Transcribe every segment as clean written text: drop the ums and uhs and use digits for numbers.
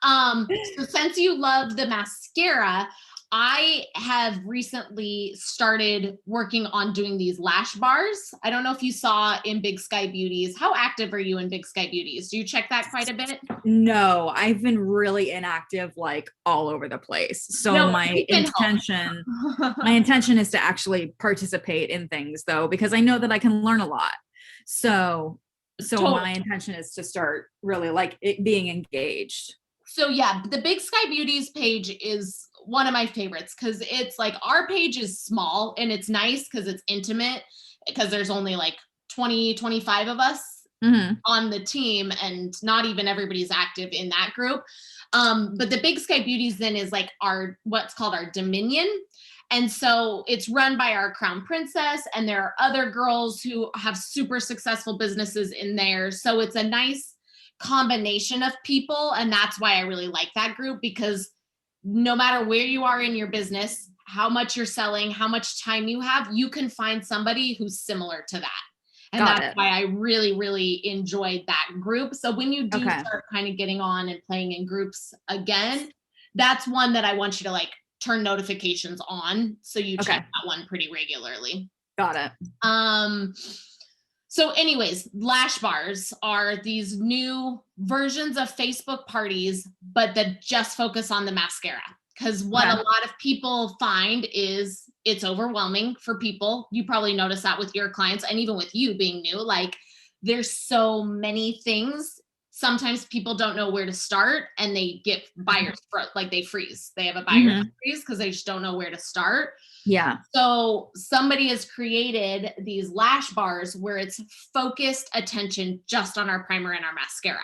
So since you love the mascara, I have recently started working on doing these lash bars. I don't know if you saw in Big Sky Beauties. How active are you in Big Sky Beauties? Do you check that quite a bit? No, I've been really inactive, like all over the place. So No, my you've been intention, my home. intention is to actually participate in things though, because I know that I can learn a lot. So, so Totally. my intention is to start really like it being engaged. So yeah, the Big Sky Beauties page is one of my favorites because it's like our page is small and it's nice because it's intimate because there's only like 20, 25 of us on the team and not even everybody's active in that group. But the Big Sky Beauties then is like our, what's called our Dominion. And so it's run by our crown princess and there are other girls who have super successful businesses in there. So it's a nice combination of people. And that's why I really like that group because no matter where you are in your business, how much you're selling, how much time you have, you can find somebody who's similar to that. And that's why I really, really enjoyed that group. So when you do start kind of getting on and playing in groups again, that's one that I want you to like turn notifications on. So you check that one pretty regularly. Got it. So anyways, Lash Bars are these new versions of Facebook parties, but that just focus on the mascara. Because what a lot of people find is it's overwhelming for people. You probably notice that with your clients and even with you being new, like there's so many things. Sometimes people don't know where to start and they get buyer's like they freeze. They have a buyer's freeze because they just don't know where to start. Yeah. So somebody has created these lash bars where it's focused attention just on our primer and our mascara.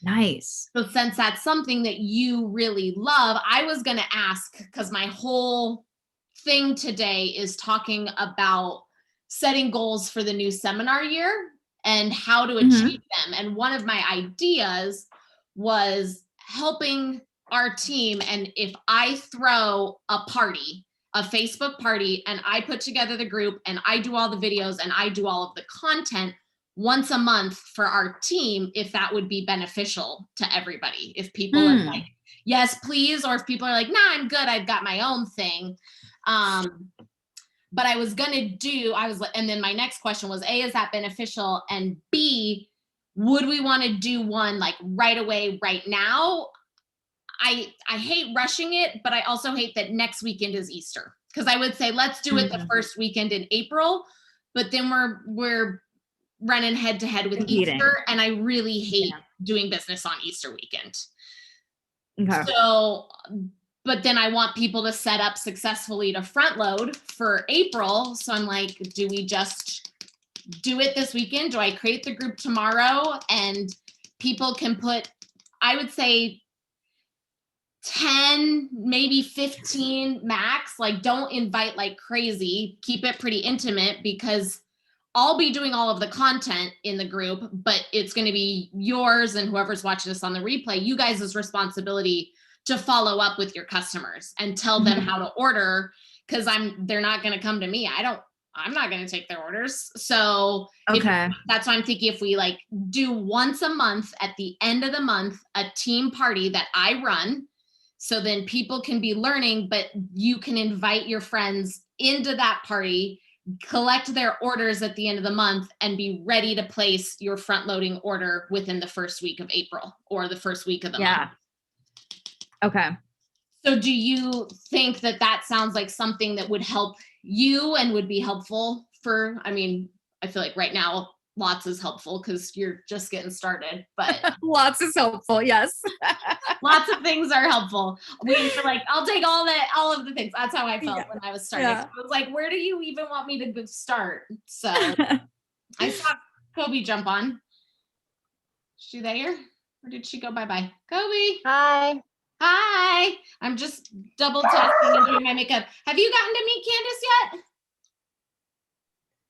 Nice. So since that's something that you really love, I was going to ask, because my whole thing today is talking about setting goals for the new seminar year and how to achieve them. And one of my ideas was helping our team. And if I throw a party, a Facebook party, and I put together the group and I do all the videos and I do all of the content once a month for our team, if that would be beneficial to everybody. If people are like, yes, please, or if people are like, nah, I'm good, I've got my own thing. But I was gonna do, and then my next question was, A, is that beneficial? And B, would we wanna do one like right away, right now? I hate rushing it, but I also hate that next weekend is Easter. Because I would say, let's do it the first weekend in April, but then we're running head to head with Easter, and I really hate doing business on Easter weekend. So, but then I want people to set up successfully to front load for April. So I'm like, do we just do it this weekend? Do I create the group tomorrow? And people can put, I would say 10, maybe 15 max. Like, don't invite like crazy. Keep it pretty intimate because I'll be doing all of the content in the group, but it's going to be yours and whoever's watching this on the replay, you guys' responsibility to follow up with your customers and tell them how to order, because they're not going to come to me. I'm not going to take their orders. So that's why I'm thinking if we like do once a month at the end of the month, a team party that I run. So then people can be learning, but you can invite your friends into that party, collect their orders at the end of the month, and be ready to place your front loading order within the first week of April or the first week of the month. Okay. So do you think that that sounds like something that would help you and would be helpful for, I mean, I feel like right now, lots is helpful because you're just getting started, but lots is helpful. Yes. Lots of things are helpful. We're like, I'll take all of the things. That's how I felt when I was starting. So I was like, where do you even want me to start? So I saw Kobe jump on. Is she there? Or did she go bye-bye? Kobe. Hi. Hi. I'm just double testing and doing my makeup. Have you gotten to meet Candace yet?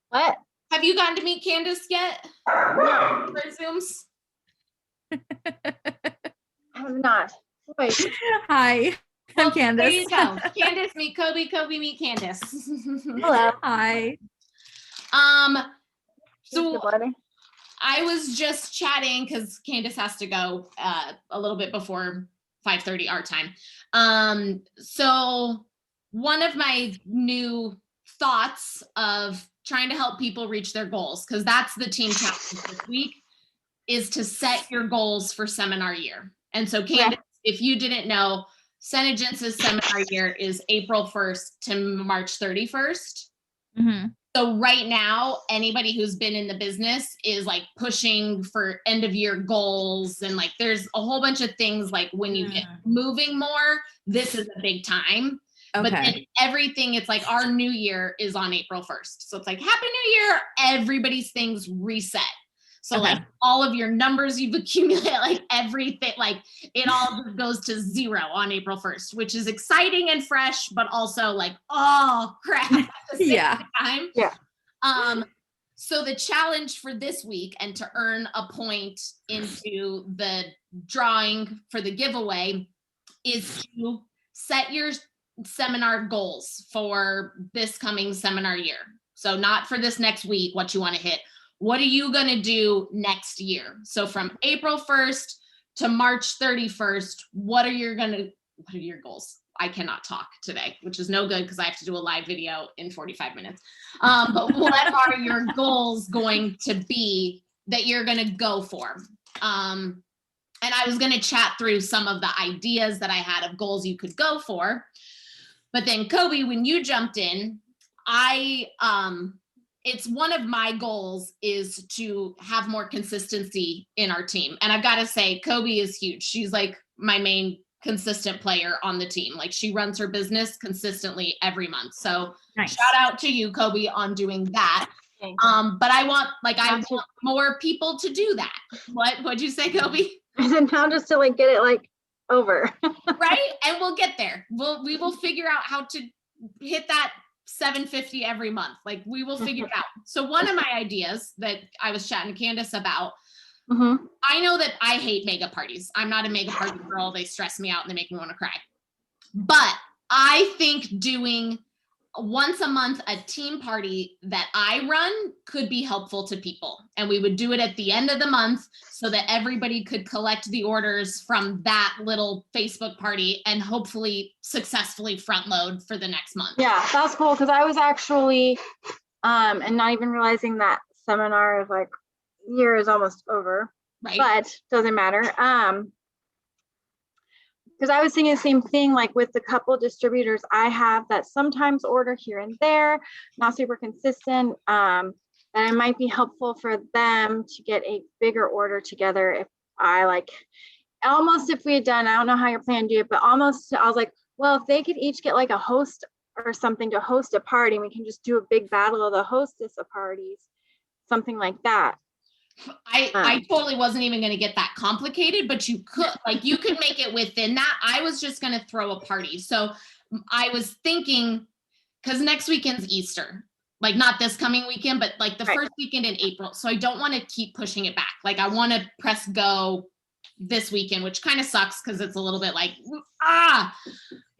What? Have you gotten to meet Candace yet? For Zooms? I'm not. Wait. Hi, I'm Candace. There you go. Candace, meet Kobe. Kobe, meet Candace. Hello. Hi. So I was just chatting because Candace has to go a little bit before 5:30 our time. So one of my new thoughts of trying to help people reach their goals, because that's the team challenge this week, is to set your goals for seminar year. And so Candace, if you didn't know, Senegence's seminar year is April 1st to March 31st. Mm-hmm. So right now, anybody who's been in the business is like pushing for end of year goals. And like, there's a whole bunch of things like when you get moving more, this is a big time. Okay. But then everything, it's like our new year is on April 1st. So it's like, Happy New Year, everybody's things reset. So like all of your numbers you've accumulated, like everything, like it all goes to zero on April 1st, which is exciting and fresh, but also like, oh crap. At the same time. Yeah. So the challenge for this week, and to earn a point into the drawing for the giveaway, is to set your seminar goals for this coming seminar year. So not for this next week, what you want to hit. What are you going to do next year? So from April 1st to March 31st, what are your goals? I cannot talk today, which is no good because I have to do a live video in 45 minutes. But what are your goals going to be that you're going to go for? And I was going to chat through some of the ideas that I had of goals you could go for. But then Kobe, when you jumped in, it's one of my goals is to have more consistency in our team. And I've got to say, Kobe is huge. She's like my main consistent player on the team. Like she runs her business consistently every month. So shout out to you, Kobe, on doing that. But I want more people to do that. What'd you say, Kobe? I said now just to like get it like over. Right? And we'll get there. We will figure out how to hit that 750 every month. Like we will figure it out. So one of my ideas that I was chatting to Candace about, I know that I hate mega parties. I'm not a mega party girl. They stress me out and they make me want to cry. But I think doing once a month a team party that I run could be helpful to people. And we would do it at the end of the month so that everybody could collect the orders from that little Facebook party and hopefully successfully front load for the next month. Yeah, that's cool. Cause I was actually, and not even realizing that seminar is like year is almost over, right? But doesn't matter. Because I was thinking the same thing, like with the couple distributors I have that sometimes order here and there, not super consistent, that it might be helpful for them to get a bigger order together. If I like, almost if we had done, I don't know how you're planning to do it, but almost I was like, well, if they could each get like a host or something to host a party, we can just do a big battle of the hostess of parties, something like that. I totally wasn't even going to get that complicated, but you could make it within that. I was just going to throw a party. So I was thinking, because next weekend's Easter, like not this coming weekend, but like the first weekend in April. So I don't want to keep pushing it back. Like I want to press go this weekend, which kind of sucks because it's a little bit like,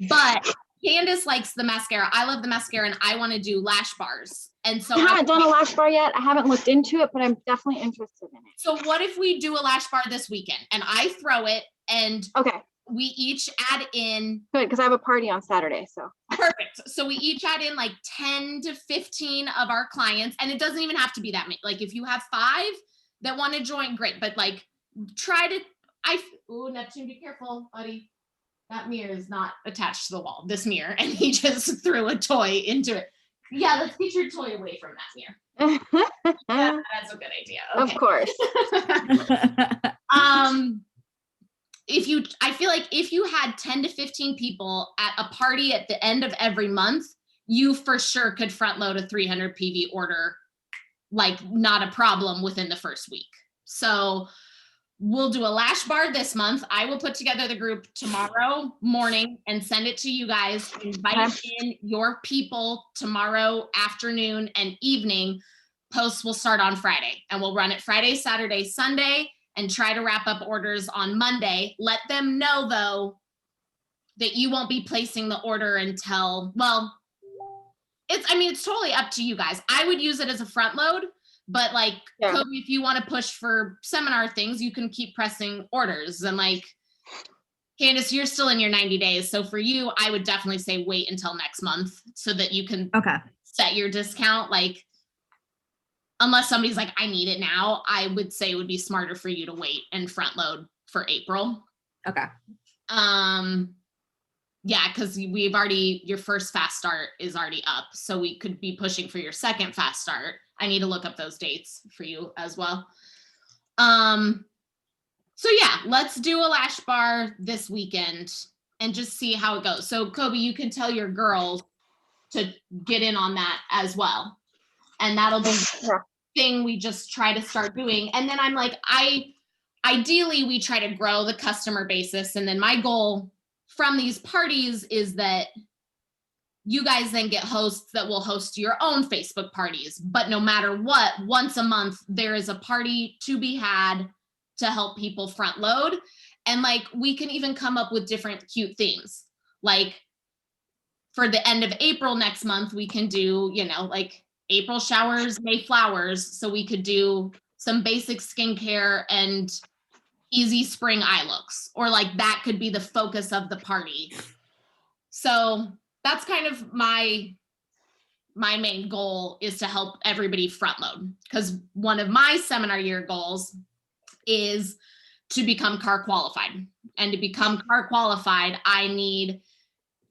but Candace likes the mascara. I love the mascara and I want to do lash bars. And so I haven't done a lash bar yet. I haven't looked into it, but I'm definitely interested in it. So what if we do a lash bar this weekend and I throw it and we each add in. Good, because I have a party on Saturday, so. Perfect. So we each add in like 10 to 15 of our clients, and it doesn't even have to be that many. Like if you have 5 that want to join, great. But like try to, Neptune, be careful, buddy. That mirror is not attached to the wall, this mirror. And he just threw a toy into it. Yeah, let's get your toy away from that mirror. Yeah, that's a good idea. Okay. Of course. I feel like if you had 10 to 15 people at a party at the end of every month, you for sure could front load a 300 PV order, like not a problem within the first week. So we'll do a lash bar this month. I will put together the group tomorrow morning and send it to you guys. Invite in your people tomorrow afternoon and evening. Posts will start on Friday and we'll run it Friday, Saturday, Sunday, and try to wrap up orders on Monday. Let them know though that you won't be placing the order until, well, it's totally up to you guys. I would use it as a front load. But like, Kobe, if you want to push for seminar things, you can keep pressing orders and like, Candace, you're still in your 90 days. So for you, I would definitely say wait until next month so that you can Okay. set your discount. Like, unless somebody's like, I need it now, I would say it would be smarter for you to wait and front load for April. Okay. Yeah, because your first fast start is already up. So we could be pushing for your second fast start. I need to look up those dates for you as well. So yeah, let's do a Lash Bar this weekend and just see how it goes. So Kobe, you can tell your girls to get in on that as well. And that'll be the thing we just try to start doing. And then I'm like, ideally we try to grow the customer basis. And then my goal from these parties is that you guys then get hosts that will host your own Facebook parties. But no matter what, once a month, there is a party to be had to help people front load. And like, we can even come up with different cute themes. Like for the end of April next month, we can do, like April showers, May flowers. So we could do some basic skincare and easy spring eye looks, or like that could be the focus of the party. So that's kind of my main goal, is to help everybody front load. Because one of my seminar year goals is to become CAR qualified. And to become CAR qualified, I need,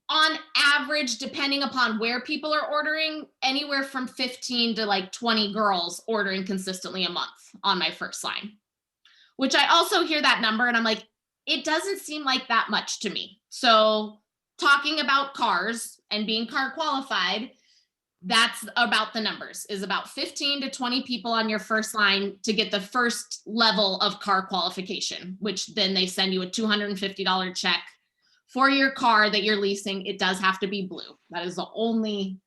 on average, depending upon where people are ordering, anywhere from 15 to like 20 girls ordering consistently a month on my first line. Which I also hear that number and I'm like, it doesn't seem like that much to me. So talking about cars and being CAR qualified, that's about the numbers, is about 15 to 20 people on your first line to get the first level of CAR qualification, which then they send you a $250 check for your car that you're leasing. It does have to be blue. That is the only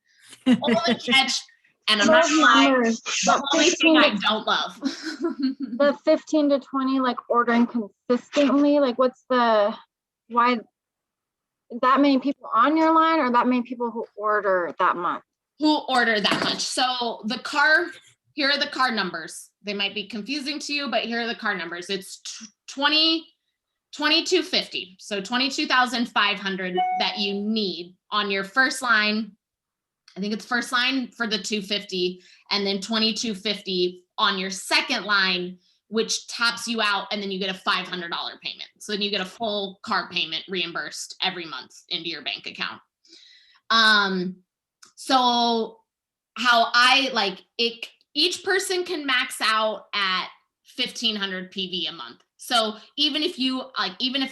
catch. And I'm not gonna lie, the only thing I don't love. The 15 to 20, like ordering consistently, like why that many people on your line, or that many people who order that month? Who order that much. So here are the car numbers. They might be confusing to you, but here are the car numbers. It's 2250. So 22,500 that you need on your first line. I think it's first line for the 250, and then 2250 on your second line, which taps you out, and then you get a $500 payment. So then you get a full car payment reimbursed every month into your bank account. So how I like it, each person can max out at 1,500 PV a month. So even if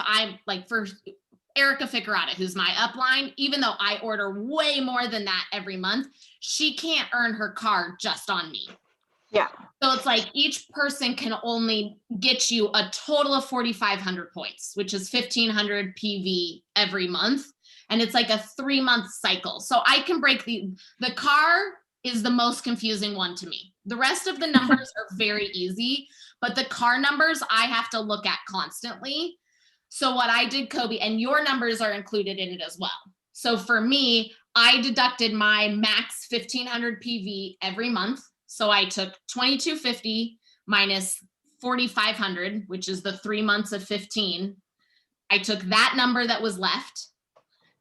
I'm like, for Erica Ficarata, who's my upline, even though I order way more than that every month, she can't earn her car just on me. Yeah. So it's like each person can only get you a total of 4,500 points, which is 1,500 PV every month. And it's like a 3-month cycle. So I can break the car is the most confusing one to me. The rest of the numbers are very easy, but the car numbers I have to look at constantly. So what I did, Kobe, and your numbers are included in it as well. So for me, I deducted my max 1,500 PV every month. So I took 2250 minus 4,500, which is the 3 months of 15. I took that number that was left,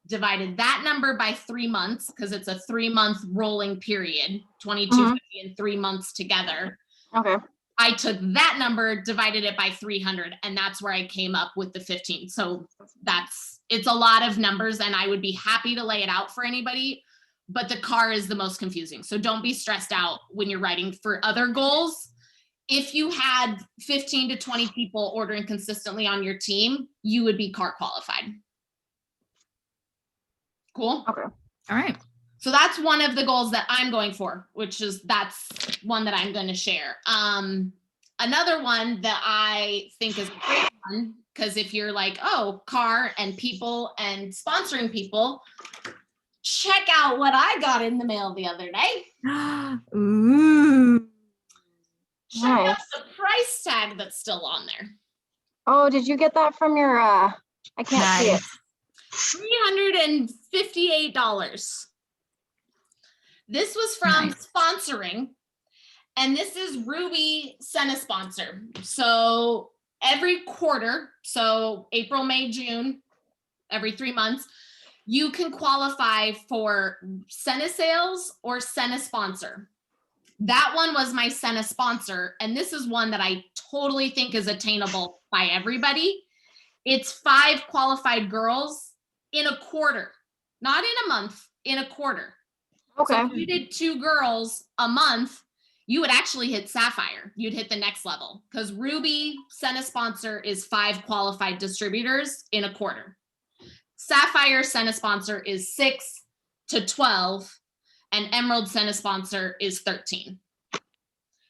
divided that number by 3 months, because it's a 3-month rolling period, 2250 and 3 months together. Okay. I took that number, divided it by 300, and that's where I came up with the 15. So it's a lot of numbers, and I would be happy to lay it out for anybody, but the car is the most confusing. So don't be stressed out when you're writing for other goals. If you had 15 to 20 people ordering consistently on your team, you would be CAR qualified. Cool. Okay. All right. So that's one of the goals that I'm going for, that's one that I'm going to share. Another one that I think is a great one, because if you're like, oh, CAR and people and sponsoring people, check out what I got in the mail the other day. Ooh. Check out the price tag that's still on there. Oh, did you get that from your, I can't see it. $358. This was from sponsoring, and this is Ruby sent a sponsor. So every quarter, so April, May, June, every 3 months, you can qualify for Senna sales or Senna sponsor. That one was my Senna sponsor. And this is one that I totally think is attainable by everybody. It's 5 qualified girls in a quarter, not in a month, in a quarter. Okay. So if you did 2 girls a month, you would actually hit Sapphire. You'd hit the next level because Ruby Senna sponsor is 5 qualified distributors in a quarter. Sapphire Senna sponsor is 6 to 12, and Emerald Senna sponsor is 13.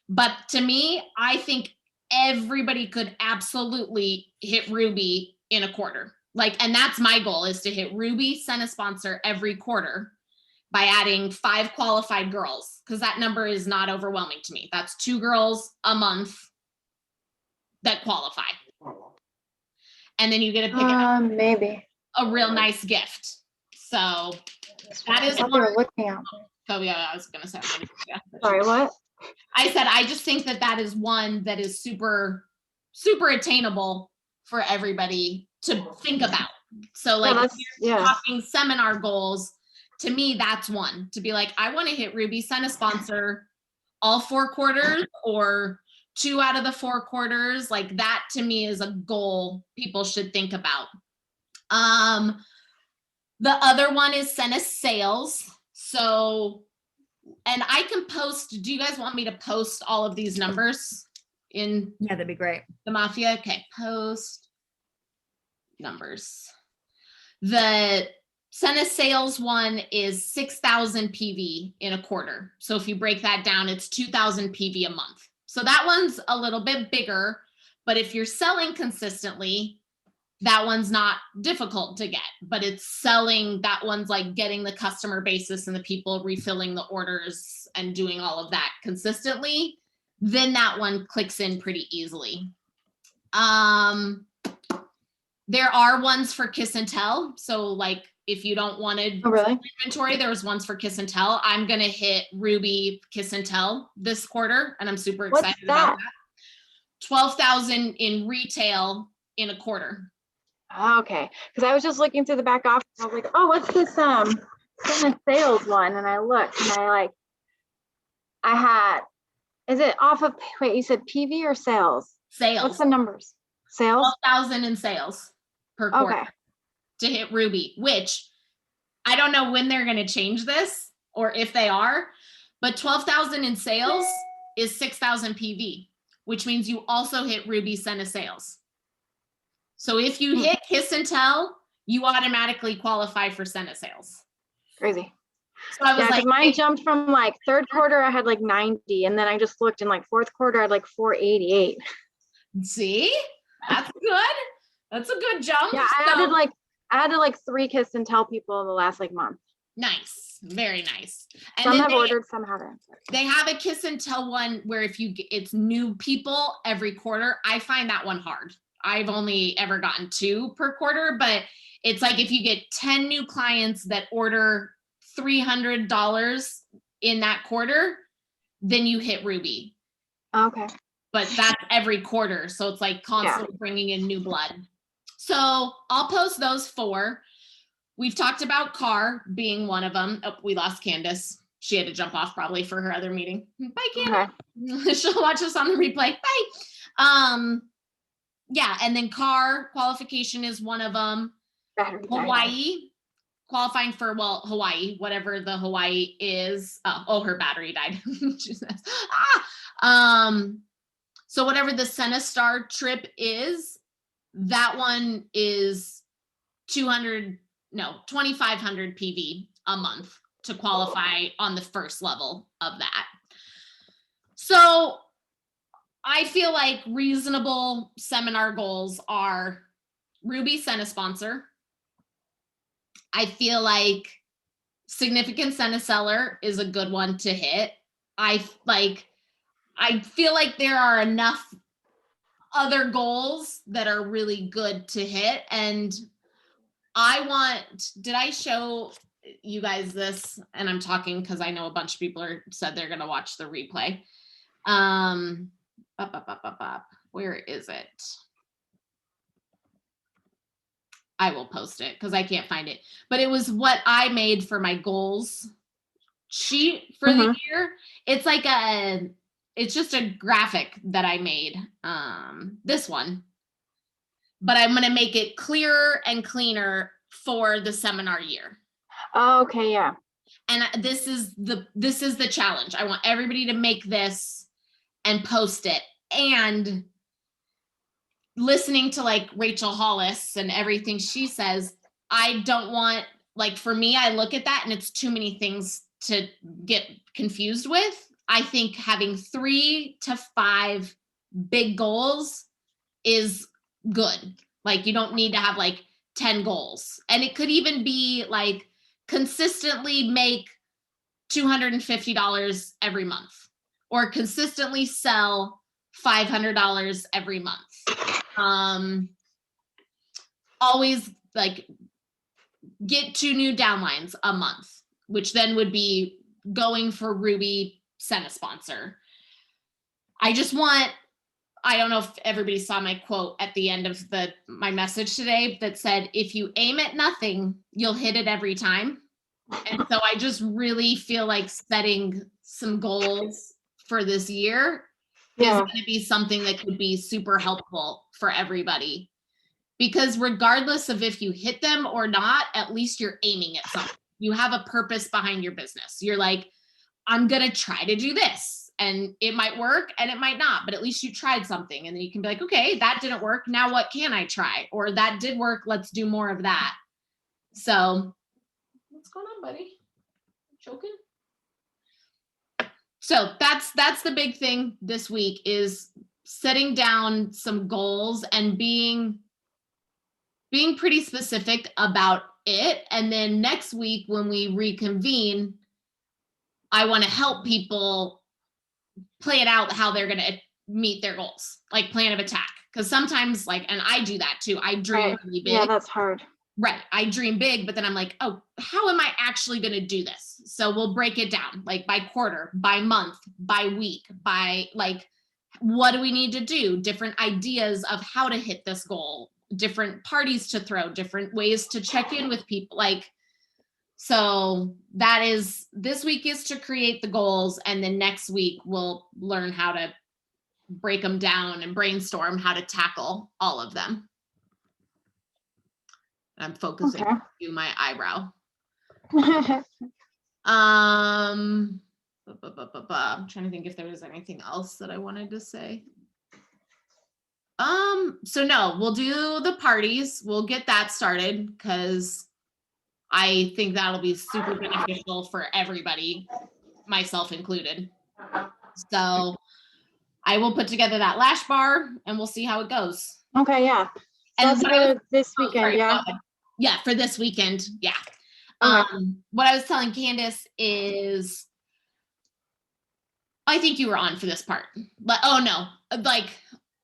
But to me, I think everybody could absolutely hit Ruby in a quarter. Like, and that's my goal, is to hit Ruby Senna sponsor every quarter by adding 5 qualified girls, because that number is not overwhelming to me. That's 2 girls a month that qualify. And then you get to pick out Maybe. a real nice gift. So that is What one. they're looking at. Oh yeah, I was gonna say. Sorry, what? I said I just think that is one that is super, super attainable for everybody to think about. So like, if you're talking seminar goals, to me that's one, to be like, I want to hit Ruby Senna sponsor all 4 quarters or 2 out of the 4 quarters. Like, that to me is a goal people should think about. The other one is Senna sales. So, and I can post, do you guys want me to post all of these numbers in Yeah, that'd be great. the Mafia? Okay, post numbers. The Senna sales one is 6,000 PV in a quarter. So if you break that down, it's 2,000 PV a month. So that one's a little bit bigger, but if you're selling consistently, that one's not difficult to get, but it's selling, that one's like getting the customer basis and the people refilling the orders and doing all of that consistently, then that one clicks in pretty easily. There are ones for kiss and tell. So like, if you don't want to inventory, there's ones for kiss and tell. I'm going to hit Ruby kiss and tell this quarter, and I'm super excited about that. 12,000 in retail in a quarter. Okay, because I was just looking through the back office. I was like, oh, what's this Senna sales one? And I looked and I had, is it off of, wait, you said PV or sales? Sales. What's the numbers? Sales? 12,000 in sales per quarter to hit Ruby, which I don't know when they're going to change this or if they are, but 12,000 in sales is 6,000 PV, which means you also hit Ruby Senna sales. So if you hit kiss and tell, you automatically qualify for Senna sales. Crazy. So I was like, mine jumped from like 3rd quarter, I had like 90, and then I just looked in like 4th quarter, I had like 488. See, that's good. That's a good jump. Yeah, I added like 3 kiss and tell people in the last like month. Nice, very nice. And some have ordered, some haven't. They have a kiss and tell one where if you, it's new people every quarter. I find that one hard. I've only ever gotten 2 per quarter, but it's like if you get 10 new clients that order $300 in that quarter, then you hit Ruby. Okay. But that's every quarter. So it's like constantly bringing in new blood. So I'll post those 4. We've talked about car being one of them. Oh, we lost Candace. She had to jump off probably for her other meeting. Bye, Candace. Okay. She'll watch us on the replay. Bye. Yeah, and then car qualification is one of them. Hawaii, qualifying for, well, Hawaii, whatever the Hawaii is. Oh, her battery died. She says, so whatever the Senna Star trip is, that one is 2,500 PV a month to qualify on the first level of that. So I feel like reasonable seminar goals are Ruby Senna sponsor. I feel like significant Senna seller is a good one to hit. I feel like there are enough other goals that are really good to hit. And did I show you guys this? And I'm talking because I know a bunch of people said they're going to watch the replay. Where is it? I will post it because I can't find it. But it was what I made for my goals sheet for the year. It's like it's just a graphic that I made. This one. But I'm going to make it clearer and cleaner for the seminar year. Oh, okay, yeah. And this is the challenge. I want everybody to make this and post it. And listening to like Rachel Hollis and everything she says, I don't want, like, for me, I look at that and it's too many things to get confused with. I think having 3 to 5 big goals is good. Like, you don't need to have like 10 goals. And it could even be like consistently make $250 every month, or consistently sell $500 every month. Always like get 2 new downlines a month, which then would be going for Ruby Sena sponsor. I don't know if everybody saw my quote at the end of my message today that said, if you aim at nothing, you'll hit it every time. And so I just really feel like setting some goals for this year is going to be something that could be super helpful for everybody. Because regardless of if you hit them or not, at least you're aiming at something. You have a purpose behind your business. You're like, I'm going to try to do this. And it might work and it might not, but at least you tried something. And then you can be like, okay, that didn't work. Now what can I try? Or that did work. Let's do more of that. So what's going on, buddy? Choking? So that's the big thing this week, is setting down some goals and being pretty specific about it. And then next week when we reconvene, I want to help people plan out how they're going to meet their goals, like plan of attack. Because sometimes, like, and I do that too. I dream really big. Yeah, that's hard. Right. I dream big, but then I'm like, oh, how am I actually going to do this? So we'll break it down, like by quarter, by month, by week, by like, what do we need to do? Different ideas of how to hit this goal, different parties to throw, different ways to check in with people. Like, so that is, this week is to create the goals. And then next week we'll learn how to break them down and brainstorm how to tackle all of them. I'm focusing on my eyebrow. I'm trying to think if there was anything else that I wanted to say. So no, we'll do the parties. We'll get that started because I think that'll be super beneficial for everybody, myself included. So I will put together that Lash Bar and we'll see how it goes. Okay, yeah. So And that's for this weekend, yeah? Yeah, for this weekend, yeah. What I was telling Candace is, I think you were on for this part. But oh no, like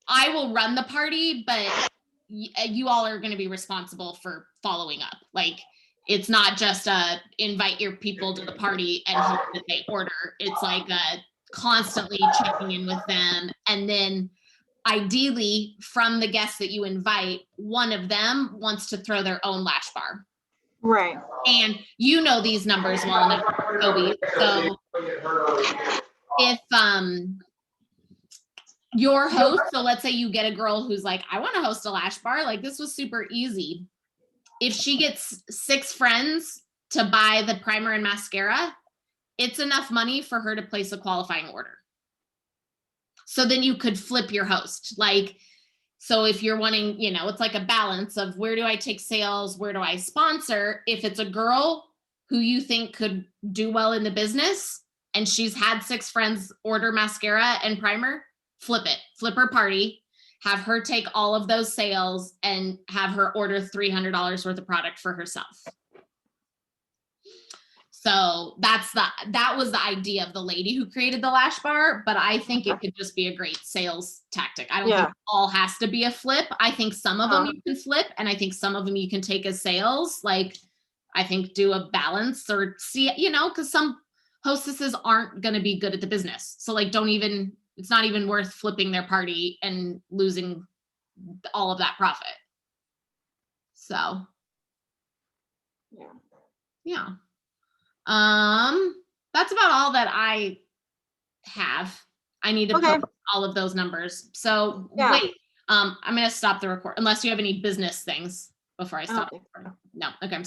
I will run the party, but you all are going to be responsible for following up. Like, it's not just invite your people to the party and hope that they order. It's like constantly checking in with them. And then ideally from the guests that you invite, one of them wants to throw their own Lash Bar. Right. And you know these numbers well enough, Toby. So if your host, so let's say you get a girl who's like, I want to host a Lash Bar, like this was super easy. If she gets 6 friends to buy the primer and mascara, it's enough money for her to place a qualifying order. So then you could flip your host. Like, so if you're wanting, you know, it's like a balance of where do I take sales? Where do I sponsor? If it's a girl who you think could do well in the business and she's had 6 friends order mascara and primer, flip it, flip her party, have her take all of those sales and have her order $300 worth of product for herself. So that was the idea of the lady who created the Lash Bar, but I think it could just be a great sales tactic. I don't think it all has to be a flip. I think some of them you can flip, and I think some of them you can take as sales. Like, I think do a balance or see, you know, because some hostesses aren't going to be good at the business. So like, it's not even worth flipping their party and losing all of that profit. So Yeah. yeah. That's about all that I have. I need to Okay. post all of those numbers. So Yeah. wait, I'm gonna stop the record unless you have any business things before I I don't stop. think so. No, okay.